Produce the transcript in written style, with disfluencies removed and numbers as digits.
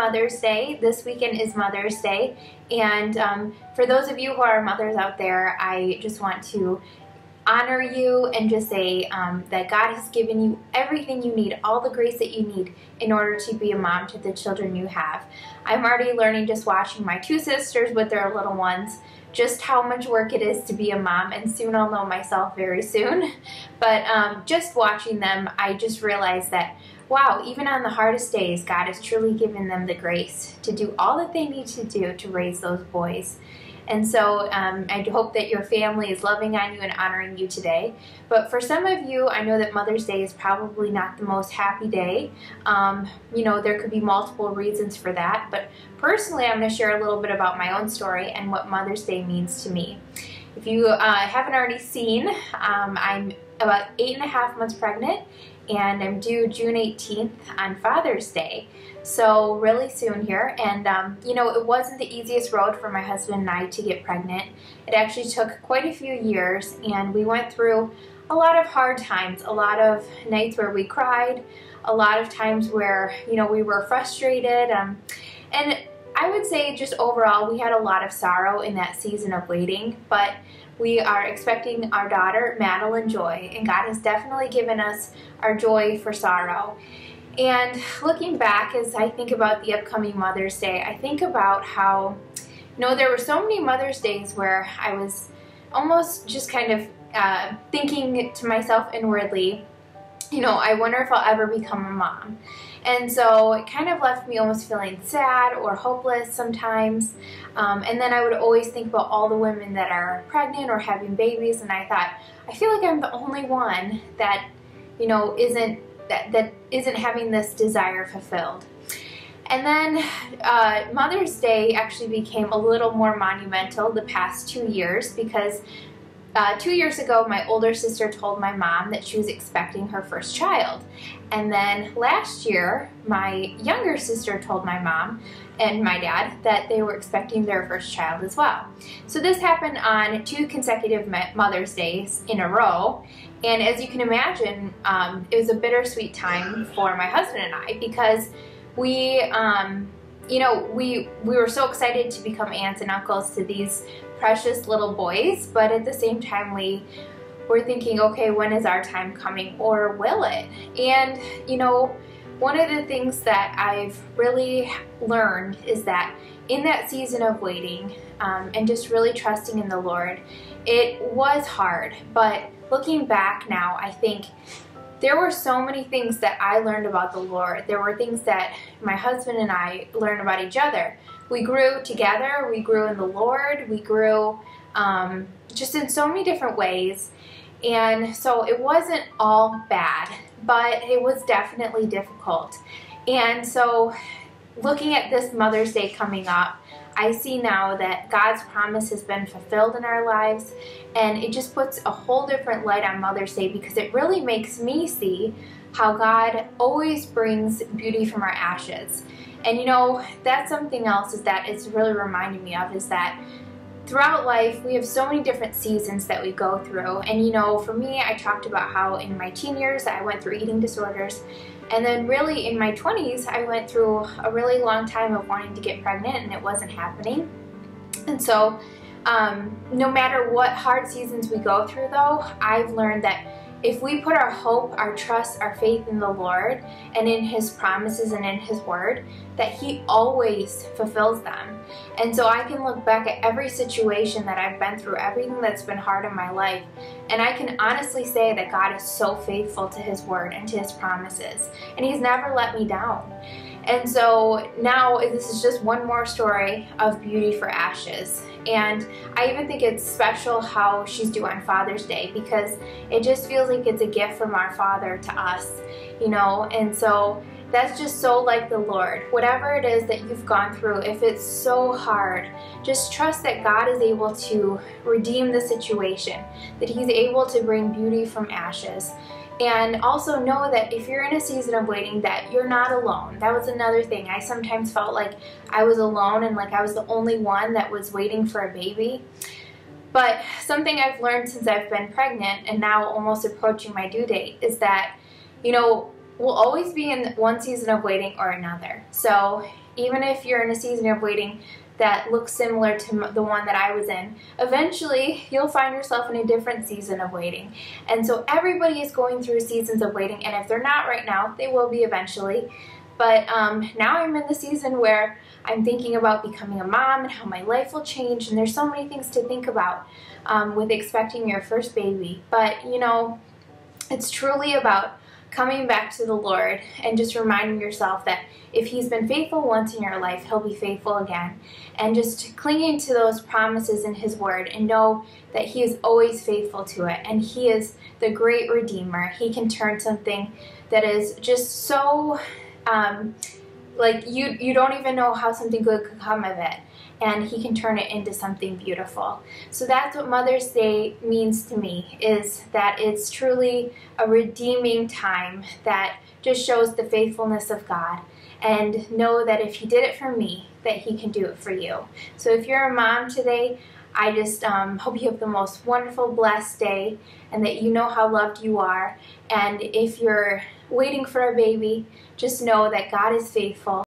Mother's Day. This weekend is Mother's Day, and for those of you who are mothers out there, I just want to honor you and just say that God has given you everything you need, all the grace that you need in order to be a mom to the children you have. I'm already learning, just watching my two sisters with their little ones, just how much work it is to be a mom, and soon I'll know myself very soon. But just watching them, I just realized that, wow, even on the hardest days, God has truly given them the grace to do all that they need to do to raise those boys. And so I hope that your family is loving on you and honoring you today. But for some of you, I know that Mother's Day is probably not the most happy day. You know, there could be multiple reasons for that. But personally, I'm going to share a little bit about my own story and what Mother's Day means to me. If you haven't already seen, I'm about 8.5 months pregnant, and I'm due June 18th on Father's Day. So really soon here, and you know, it wasn't the easiest road for my husband and I to get pregnant. It actually took quite a few years, and we went through a lot of hard times, a lot of nights where we cried, a lot of times where, you know, we were frustrated, and I would say just overall we had a lot of sorrow in that season of waiting, but we are expecting our daughter, Madeline Joy, and God has definitely given us our joy for sorrow. And looking back, as I think about the upcoming Mother's Day, I think about how, you know, there were so many Mother's Days where I was almost just kind of thinking to myself inwardly, you know, I wonder if I'll ever become a mom. And so it kind of left me almost feeling sad or hopeless sometimes. And then I would always think about all the women that are pregnant or having babies, and I thought, I feel like I'm the only one that, you know, isn't having this desire fulfilled. And then Mother's Day actually became a little more monumental the past 2 years, because 2 years ago my older sister told my mom that she was expecting her first child. And then last year my younger sister told my mom and my dad that they were expecting their first child as well. So this happened on 2 consecutive Mother's Days in a row. And as you can imagine, it was a bittersweet time for my husband and I, because we, you know, we were so excited to become aunts and uncles to these precious little boys, but at the same time we were thinking, okay, when is our time coming, or will it? And, you know, one of the things that I've really learned is that in that season of waiting and just really trusting in the Lord, it was hard, but looking back now, I think there were so many things that I learned about the Lord. There were things that my husband and I learned about each other. We grew together, we grew in the Lord, we grew just in so many different ways. And so it wasn't all bad, but it was definitely difficult. And so looking at this Mother's Day coming up, I see now that God's promise has been fulfilled in our lives, and it just puts a whole different light on Mother's Day, because it really makes me see how God always brings beauty from our ashes. And you know, that's something else is that it's really reminding me of, is that throughout life we have so many different seasons that we go through. And you know, for me, I talked about how in my teen years I went through eating disorders, and then really in my 20s I went through a really long time of wanting to get pregnant, and it wasn't happening. And so no matter what hard seasons we go through though, I've learned that if we put our hope, our trust, our faith in the Lord and in His promises and in His Word, that He always fulfills them. And so I can look back at every situation that I've been through, everything that's been hard in my life, and I can honestly say that God is so faithful to His Word and to His promises, and He's never let me down. And so now this is just one more story of beauty for ashes. And I even think it's special how she's due on Father's Day, because it just feels like it's a gift from our Father to us, you know. And so that's just so like the Lord. Whatever it is that you've gone through, if it's so hard, just trust that God is able to redeem the situation, that He's able to bring beauty from ashes. And also know that if you're in a season of waiting, that you're not alone. That was another thing. I sometimes felt like I was alone and like I was the only one that was waiting for a baby. But something I've learned since I've been pregnant and now almost approaching my due date is that, you know, we'll always be in one season of waiting or another. So even if you're in a season of waiting that looks similar to the one that I was in, eventually you'll find yourself in a different season of waiting. And so everybody is going through seasons of waiting, and if they're not right now, they will be eventually. But now I'm in the season where I'm thinking about becoming a mom and how my life will change, and there's so many things to think about with expecting your first baby. But you know, it's truly about coming back to the Lord and just reminding yourself that if He's been faithful once in your life, He'll be faithful again. And just clinging to those promises in His Word and know that He is always faithful to it. And He is the great Redeemer. He can turn something that is just so, like you don't even know how something good could come of it. And He can turn it into something beautiful. So that's what Mother's Day means to me, is that it's truly a redeeming time that just shows the faithfulness of God. And know that if He did it for me, that He can do it for you. So if you're a mom today, I just hope you have the most wonderful, blessed day, and that you know how loved you are. And if you're waiting for a baby, just know that God is faithful.